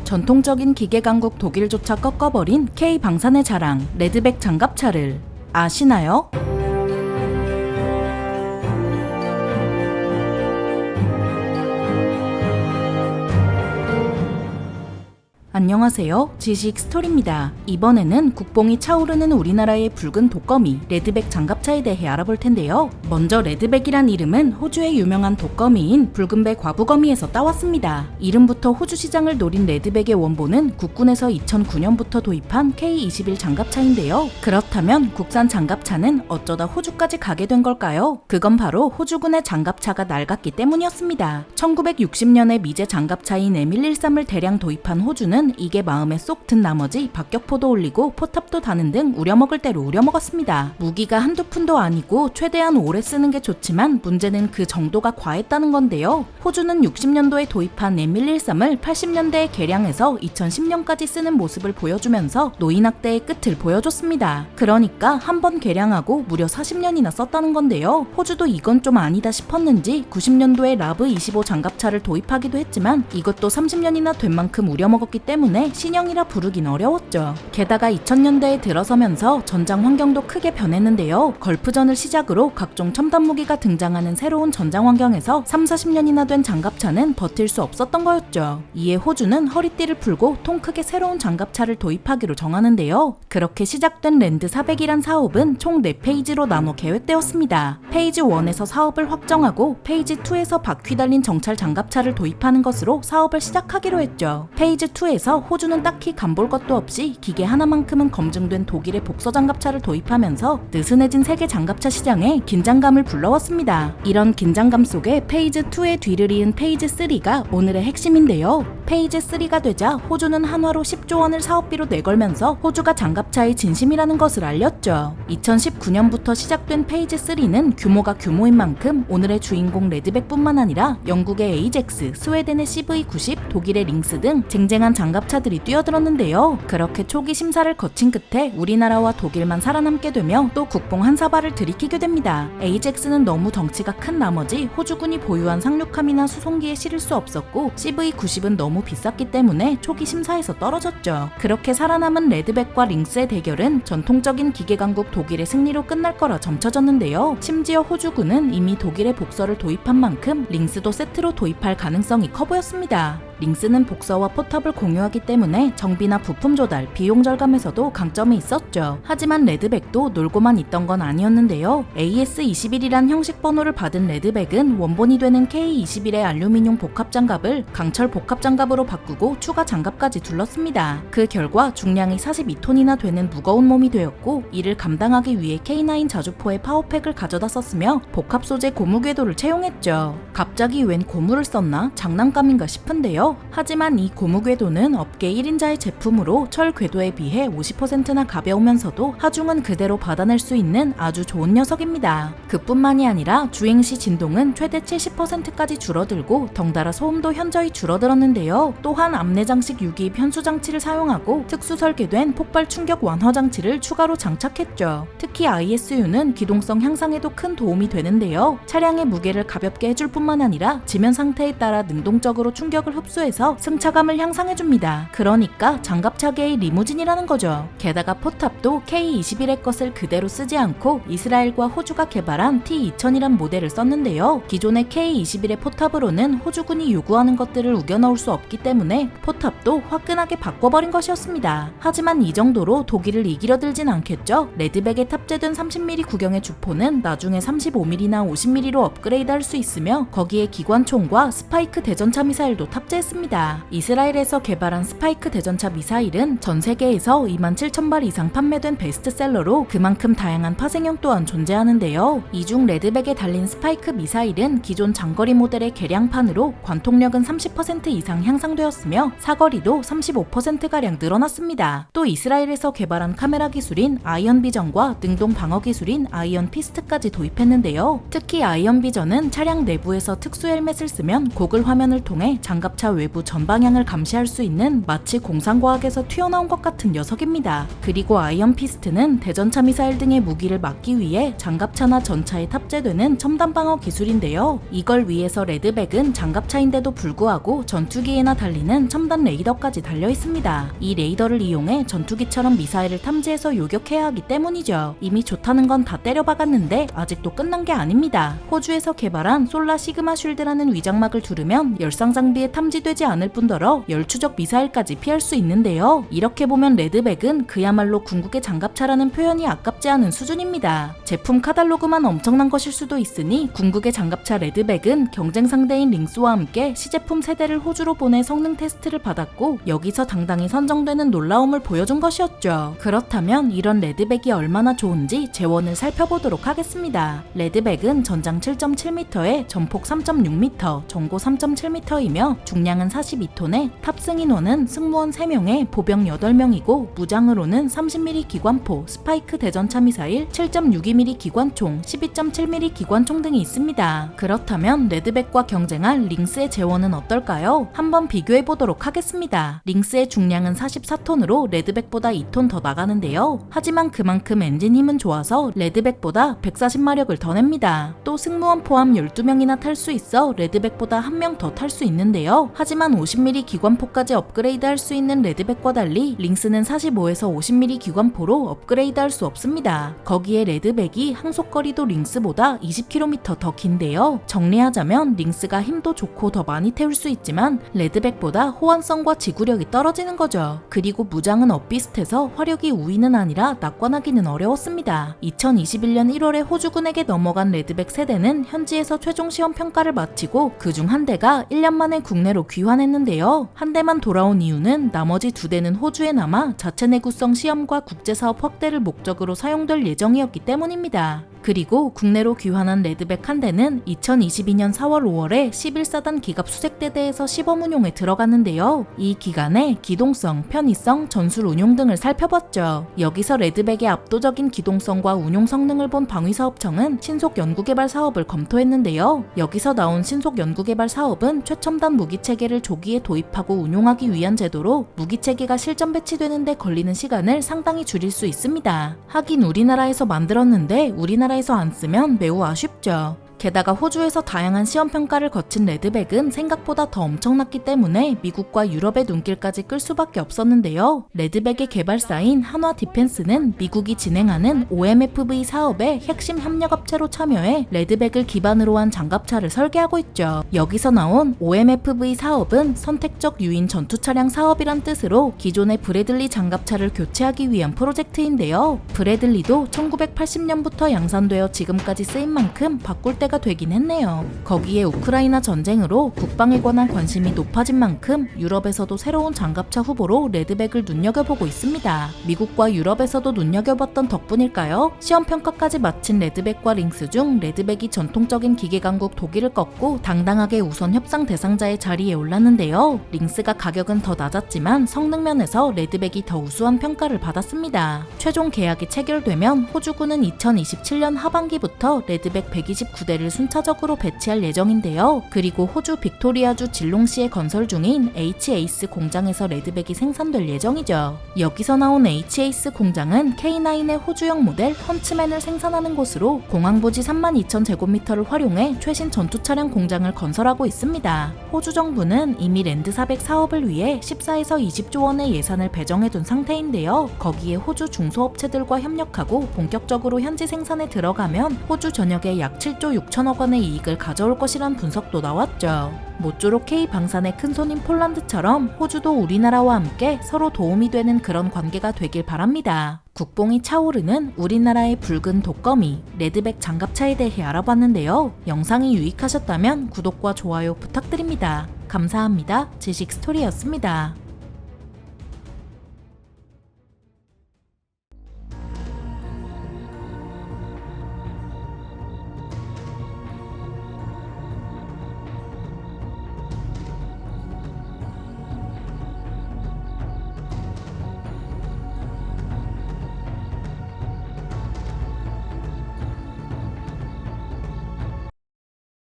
전통적인 기계 강국 독일조차 꺾어버린 K 방산의 자랑 레드백 장갑차를 아시나요? 안녕하세요. 지식 스토리입니다. 이번에는 국뽕이 차오르는 우리나라의 붉은 독거미 레드백 장갑차에 대해 알아볼 텐데요. 먼저 레드백이란 이름은 호주의 유명한 독거미인 붉은배 과부거미에서 따왔습니다. 이름부터 호주 시장을 노린 레드백의 원본은 국군에서 2009년부터 도입한 K21 장갑차인데요. 그렇다면 국산 장갑차는 어쩌다 호주까지 가게 된 걸까요? 그건 바로 호주군의 장갑차가 낡았기 때문이었습니다. 1960년에 미제 장갑차인 M113을 대량 도입한 호주는 이게 마음에 쏙 든 나머지 박격포도 올리고 포탑도 다는 등 우려먹을 대로 우려먹었습니다. 무기가 한두 푼도 아니고 최대한 오래 쓰는 게 좋지만 문제는 그 정도가 과했다는 건데요. 호주는 60년도에 도입한 M113을 80년대에 개량해서 2010년까지 쓰는 모습을 보여주면서 노인학대의 끝을 보여줬습니다. 그러니까 한 번 개량하고 무려 40년이나 썼다는 건데요. 호주도 이건 좀 아니다 싶었는지 90년도에 라브 25 장갑차를 도입하기도 했지만 이것도 30년이나 된 만큼 우려먹었기 때문에 신형이라 부르긴 어려웠죠. 게다가 2000년대에 들어서면서 전장 환경도 크게 변했는데요. 걸프전을 시작으로 각종 첨단 무기가 등장하는 새로운 전장 환경에서 30-40년이나 된 장갑차는 버틸 수 없었던 거였죠. 이에 호주는 허리띠를 풀고 통 크게 새로운 장갑차를 도입하기로 정하는데요. 그렇게 시작된 랜드 400이란 사업은 총 4페이지로 나눠 계획되었습니다. 페이지 1에서 사업을 확정하고 페이지 2에서 바퀴 달린 정찰 장갑차를 도입하는 것으로 사업을 시작하기로 했죠. 페이지 2에서 호주는 딱히 간볼 것도 없이 기계 하나만큼은 검증된 독일의 복서 장갑차를 도입하면서 느슨해진 세계 장갑차 시장에 긴장감을 불러왔습니다. 이런 긴장감 속에 페이지 2의 뒤를 이은 페이지 3가 오늘의 핵심인데요. 페이지 3가 되자 호주는 한화로 10조 원을 사업비로 내걸면서 호주가 장갑차의 진심이라는 것을 알렸죠. 2019년부터 시작된 페이지 3는 규모가 규모인 만큼 오늘의 주인공 레드백뿐만 아니라 영국의 에이젝스, 스웨덴의 CV90, 독일의 링스 등 쟁쟁한 장갑차들이 뛰어들었는데요. 그렇게 초기 심사를 거친 끝에 우리나라와 독일만 살아남게 되며 또 국뽕 한 사발을 들이키게 됩니다. 에이젝스는 너무 덩치가 큰 나머지 호주군이 보유한 상륙함이나 수송기에 실을 수 없었고 CV90은 너무 비쌌기 때문에 초기 심사에서 떨어졌죠. 그렇게 살아남은 레드백과 링스의 대결은 전통적인 기계 강국 독일의 승리로 끝날 거라 점쳐졌는데요. 심지어 호주군은 이미 독일의 복서를 도입한 만큼 링스도 세트로 도입할 가능성이 커 보였습니다. 링스는 복서와 포탑을 공유하기 때문에 정비나 부품 조달, 비용 절감에서도 강점이 있었죠. 하지만 레드백도 놀고만 있던 건 아니었는데요. AS21이란 형식 번호를 받은 레드백은 원본이 되는 K21의 알루미늄 복합 장갑을 강철 복합 장갑으로 바꾸고 추가 장갑까지 둘렀습니다. 그 결과 중량이 42톤이나 되는 무거운 몸이 되었고 이를 감당하기 위해 K9 자주포의 파워팩을 가져다 썼으며 복합 소재 고무 궤도를 채용했죠. 갑자기 웬 고무를 썼나? 장난감인가 싶은데요. 하지만 이 고무 궤도는 업계 1인자의 제품으로 철 궤도에 비해 50%나 가벼우면서도 하중은 그대로 받아낼 수 있는 아주 좋은 녀석입니다. 그뿐만이 아니라 주행 시 진동은 최대 70%까지 줄어들고 덩달아 소음도 현저히 줄어들었는데요. 또한 암내장식 유기입 현수 장치를 사용하고 특수 설계된 폭발 충격 완화 장치를 추가로 장착했죠. 특히 ISU는 기동성 향상에도 큰 도움이 되는데요. 차량의 무게를 가볍게 해줄 뿐만 아니라 지면 상태에 따라 능동적으로 충격을 흡수해서 승차감을 향상해줍니다. 그러니까 장갑차계의 리무진이라는 거죠. 게다가 포탑도 K21의 것을 그대로 쓰지 않고 이스라엘과 호주가 개발한 T2000이란 모델을 썼는데요. 기존의 K21의 포탑으로는 호주군이 요구하는 것들을 우겨넣을 수 없기 때문에 포탑도 화끈하게 바꿔버린 것이었습니다. 하지만 이 정도로 독일을 이기려 들진 않겠죠? 레드백에 탑재된 30mm 구경의 주포는 나중에 35mm나 50mm로 업그레이드할 수 있으며 거기에 기관총과 스파이크 대전차 미사일도 탑재했습니다. 이스라엘에서 개발한 스파이크 대전차 미사일은 전 세계에서 27,000발 이상 판매된 베스트셀러로 그만큼 다양한 파생형 또한 존재하는데요. 이중 레드백에 달린 스파이크 미사일은 기존 장거리 모델의 개량판으로 관통력은 30% 이상 향상되었으며 사거리도 35%가량 늘어났습니다. 또 이스라엘에서 개발한 카메라 기술인 아이언 비전과 능동 방어 기술인 아이언 피스트까지 도입했는데요. 특히 아이언 비전은 차량 내부에서 특수 헬멧을 쓰면 고글 화면을 통해 장갑차 외부 전 방향을 감시할 수 있는 마치 공상과학에서 튀어나온 것 같은 녀석입니다. 그리고 아이언 피스트는 대전차 미사일 등의 무기를 막기 위해 장갑차나 전차에 탑재되는 첨단 방어 기술인데요. 이걸 위해서 레드백은 장갑차인데도 불구하고 전투기에나 달리는 첨단 레이더까지 달려 있습니다. 이 레이더를 이용해 전투기처럼 미사일을 탐지해서 요격해야 하기 때문이죠. 이미 좋다는 건 다 때려박았는데 아직도 끝난 게 아닙니다. 호주에서 개발한 솔라 시그마 쉴드라는 위장막을 두르면 열상 장비에 탐지되지 않을 뿐더러 열추적 미사일까지 피할 수 있는데요. 이렇게 보면 레드백은 그야말로 궁극의 장갑차라는 표현이 아깝지 않은 수준입니다. 제품 카탈로그만 엄청난 것일 수도 있으니 궁극의 장갑차 레드백은 경쟁 상대인 링스와 함께 시제품 세대를 호주로 보내 성능 테스트를 받았고 여기서 당당히 선정되는 놀라움을 보여준 것이었죠. 그렇다면 이런 레드백이 얼마나 좋은지 재원을 살펴보도록 하겠습니다. 레드백은 전장 7.7m에 전폭 3.6m, 전고 3.7m이며 중량은 42톤에 탑승 인원은 승무원 3명에 보병 8명이고 무장으로는 30mm 기관포, 스파이크 대전차 미사일, 7.62mm 기관총, 12.7mm 기관총 등이 있습니다. 그렇다면 레드백과 경쟁할 링스의 재원은 어떨까요? 한번 비교해보도록 하겠습니다. 링스의 중량은 44톤으로 레드백보다 2톤 더 나가는데요. 하지만 그만큼 엔진 힘은 좋아서 레드백보다 140마력을 더 냅니다. 또 승무원 포함 12명이나 탈 수 있어 레드백보다 1명 더 탈 수 있는데요. 하지만 50mm 기관포까지 업그레이드 할 수 있는 레드백과 달리 링스는 45에서 50mm 기관포로 업그레이드 할 수 없습니다. 거기에 레드백이 항속거리도 링스보다 20km 더 긴데요. 정리하자면 링스가 힘도 좋고 더 많이 태울 수 있지만 레드백보다 호환성과 지구력이 떨어지는 거죠. 그리고 무장은 엇비슷해서 화력이 우위는 아니라 낙관하기는 어려웠습니다. 2021년 1월에 호주군에게 넘어간 레드백 세대는 현지에서 최종 시험 평가를 마치고 그중 한 대가 1년 만에 국내로 귀환했는데요. 한 대만 돌아온 이유는 나머지 2대는 호주에 남아 자체 내구성 시험과 국제사업 확대를 목적으로 사용될 예정이었기 때문입니다. 그리고 국내로 귀환한 레드백 한 대는 2022년 4월 5월에 11사단 기갑 수색대대에서 시범 운용에 들어갔는데요. 이 기간에 기동성, 편의성, 전술 운용 등을 살펴봤죠. 여기서 레드백의 압도적인 기동성과 운용 성능을 본 방위사업청은 신속 연구개발 사업을 검토했는데요. 여기서 나온 신속 연구개발 사업은 최첨단 무기체계를 조기에 도입하고 운용하기 위한 제도로 무기체계가 실전 배치되는데 걸리는 시간을 상당히 줄일 수 있습니다. 하긴 우리나라에서 만들었는데 우리나라에서 안 쓰면 매우 아쉽죠. 게다가 호주에서 다양한 시험평가를 거친 레드백은 생각보다 더 엄청났기 때문에 미국과 유럽의 눈길까지 끌 수밖에 없었는데요. 레드백의 개발사인 한화 디펜스는 미국이 진행하는 OMFV 사업의 핵심 협력업체로 참여해 레드백을 기반으로 한 장갑차를 설계하고 있죠. 여기서 나온 OMFV 사업은 선택적 유인 전투차량 사업이란 뜻으로 기존의 브래들리 장갑차를 교체하기 위한 프로젝트인데요. 브래들리도 1980년부터 양산되어 지금까지 쓰인 만큼 바꿀 때가 되긴 했네요. 거기에 우크라이나 전쟁으로 국방에 관한 관심이 높아진 만큼 유럽에서도 새로운 장갑차 후보로 레드백을 눈여겨보고 있습니다. 미국과 유럽에서도 눈여겨봤던 덕분일까요? 시험평가까지 마친 레드백과 링스 중 레드백이 전통적인 기계강국 독일을 꺾고 당당하게 우선 협상 대상자의 자리에 올랐는데요. 링스가 가격은 더 낮았지만 성능면에서 레드백이 더 우수한 평가를 받았습니다. 최종 계약이 체결되면 호주군은 2027년 하반기부터 레드백 129대를 순차적으로 배치할 예정인데요. 그리고 호주 빅토리아주 질롱시에 건설 중인 H-ACE 공장에서 레드백이 생산될 예정이죠. 여기서 나온 H-ACE 공장은 K9의 호주형 모델 펀치맨을 생산하하는 곳으로 공항부지 32,000제곱미터를 활용해 최신 전투차량 공장을 건설하고 있습니다. 호주 정부는 이미 랜드 400 사업을 위해 14에서 20조 원의 예산을 배정해둔 상태인데요. 거기에 호주 중소업체들과 협력하고 본격적으로 현지 생산에 들어가면 호주 전역에 약 7조 6천억 원의 이익을 가져올 것이란 분석도 나왔죠. 모쪼록 K방산의 큰손인 폴란드처럼 호주도 우리나라와 함께 서로 도움이 되는 그런 관계가 되길 바랍니다. 국뽕이 차오르는 우리나라의 붉은 독거미 레드백 장갑차에 대해 알아봤는데요. 영상이 유익하셨다면 구독과 좋아요 부탁드립니다. 감사합니다. 지식스토리였습니다.